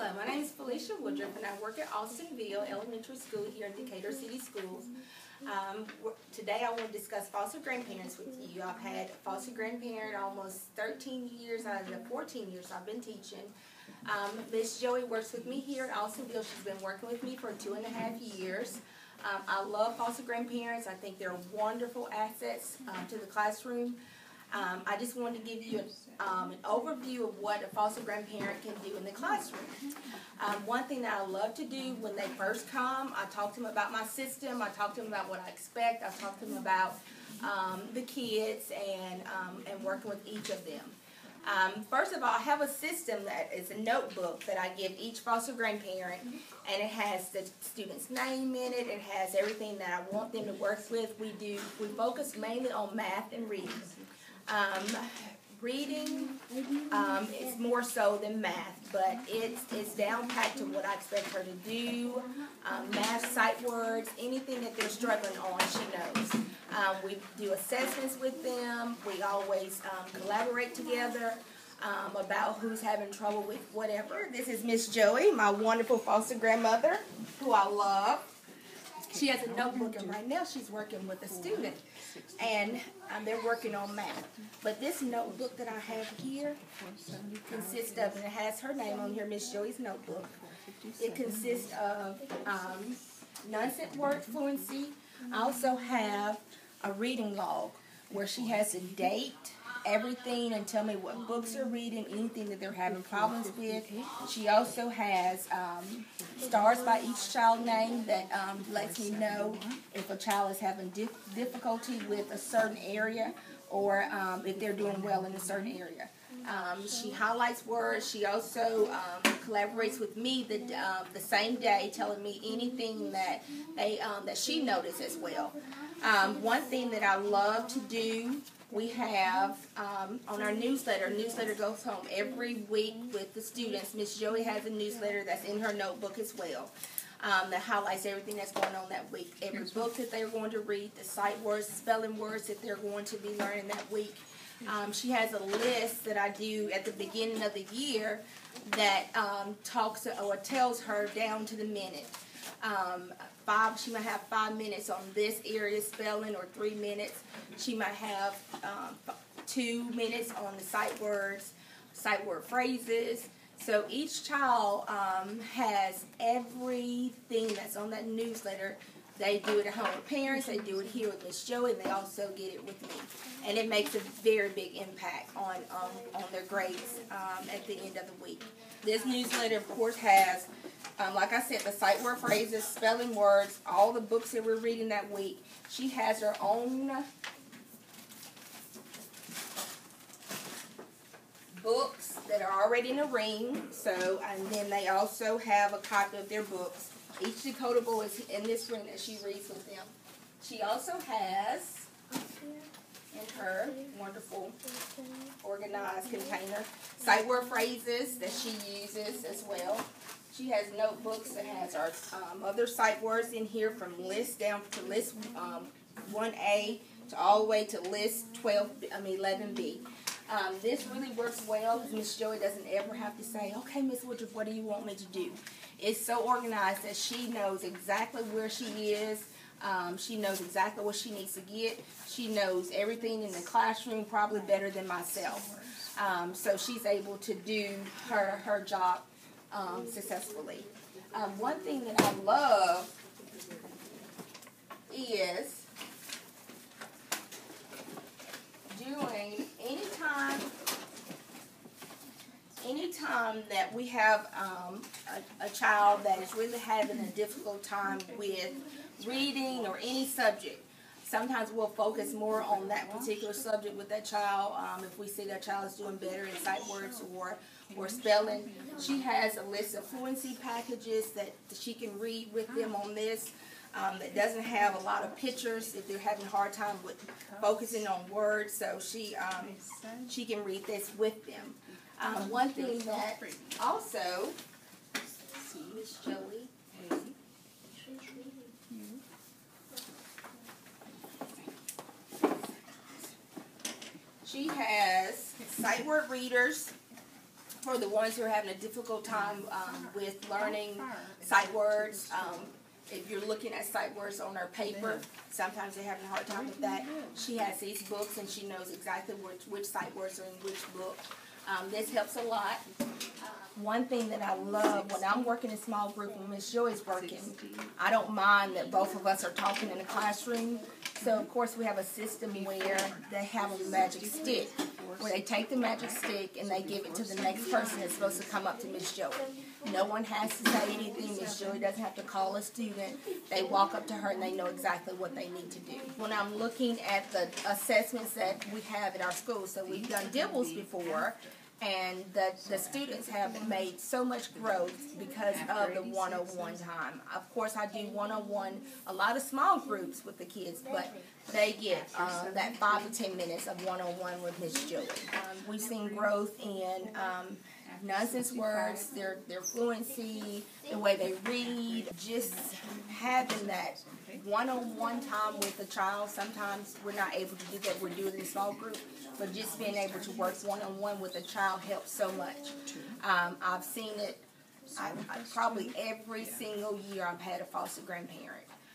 Hello, my name is Felicia Woodruff, and I work at Austinville Elementary School here in Decatur City Schools. Today I want to discuss foster grandparents with you. I've had a foster grandparent almost 13 years out of the 14 years I've been teaching. Miss Joey works with me here at Austinville. She's been working with me for 2.5 years. I love foster grandparents. I think they're wonderful assets to the classroom. I just wanted to give you an overview of what a foster grandparent can do in the classroom. One thing that I love to do when they first come, I talk to them about my system, I talk to them about what I expect, I talk to them about the kids and working with each of them. First of all, I have a system that is a notebook that I give each foster grandparent, and it has the student's name in it, it has everything that I want them to work with. We focus mainly on math and reading. Reading is more so than math, but it's down packed to what I expect her to do. Math, sight words, anything that they're struggling on, she knows. We do assessments with them. We always collaborate together about who's having trouble with whatever. This is Miss Joey, my wonderful foster grandmother, who I love. She has a notebook, and right now she's working with a student, and they're working on math. But this notebook that I have here consists of, and it has her name on here, Miss Joey's notebook. It consists of nonsense word fluency. I also have a reading log where she has a date, everything, and tell me what books they're reading, anything that they're having problems with. She also has stars by each child name that lets me know if a child is having difficulty with a certain area or if they're doing well in a certain area. She highlights words. She also collaborates with me the same day, telling me anything that that she noticed as well. One thing that I love to do, we have on our newsletter. Newsletter goes home every week with the students. Miss Joey has a newsletter that's in her notebook as well that highlights everything that's going on that week. Every book that they're going to read, the sight words, spelling words that they're going to be learning that week. She has a list that I do at the beginning of the year that talks or tells her down to the minute. She might have 5 minutes on this area spelling, or 3 minutes. She might have 2 minutes on the sight words, sight word phrases. So each child has everything that's on that newsletter. They do it at home with parents, they do it here with Miss Joey, and they also get it with me. And it makes a very big impact on their grades at the end of the week. This newsletter, of course, has, like I said, the sight word phrases, spelling words, all the books that we're reading that week. She has her own books that are already in a ring, and then they also have a copy of their books. Each decodable is in this ring that she reads with them. She also has in her wonderful organized container sight word phrases that she uses as well. She has notebooks that has our other sight words in here, from list down to list 1A to all the way to list 11B. This really works well because Miss Joey doesn't ever have to say, okay, Miss Woodruff, what do you want me to do? It's so organized that she knows exactly where she is. She knows exactly what she needs to get. She knows everything in the classroom probably better than myself. So she's able to do her job successfully. One thing that I love is doing anytime that we have a child that is really having a difficult time with reading or any subject. Sometimes we'll focus more on that particular subject with that child. If we see that child is doing better in sight words or spelling, she has a list of fluency packages that she can read with them on this. That doesn't have a lot of pictures if they're having a hard time with focusing on words, so she can read this with them. One thing that also, Miss Joey, she has sight word readers For the ones who are having a difficult time with learning sight words, if you're looking at sight words on her paper, sometimes they're having a hard time with that. She has these books and she knows exactly which sight words are in which book. This helps a lot. One thing that I love when I'm working in small group and Miss Joy's working, I don't mind that both of us are talking in the classroom. So of course we have a system where they have a magic stick, where they take the magic stick and they give it to the next person that's supposed to come up to Miss Joy. No one has to say anything. Miss Joy doesn't have to call a student. They walk up to her and they know exactly what they need to do. When I'm looking at the assessments that we have at our school, so we've done DIBELS before, and the students have made so much growth because of the one-on-one time. Of course, I do one-on-one, a lot of small groups with the kids, but they get that 5 to 10 minutes of one-on-one with Miss Joy. We've seen growth in nonsense words, their fluency, the way they read, just having that one-on-one time with the child. Sometimes we're not able to do that. We're doing it in a small group, but just being able to work one-on-one with a child helps so much. I've seen it probably every single year I've had a foster grandparent.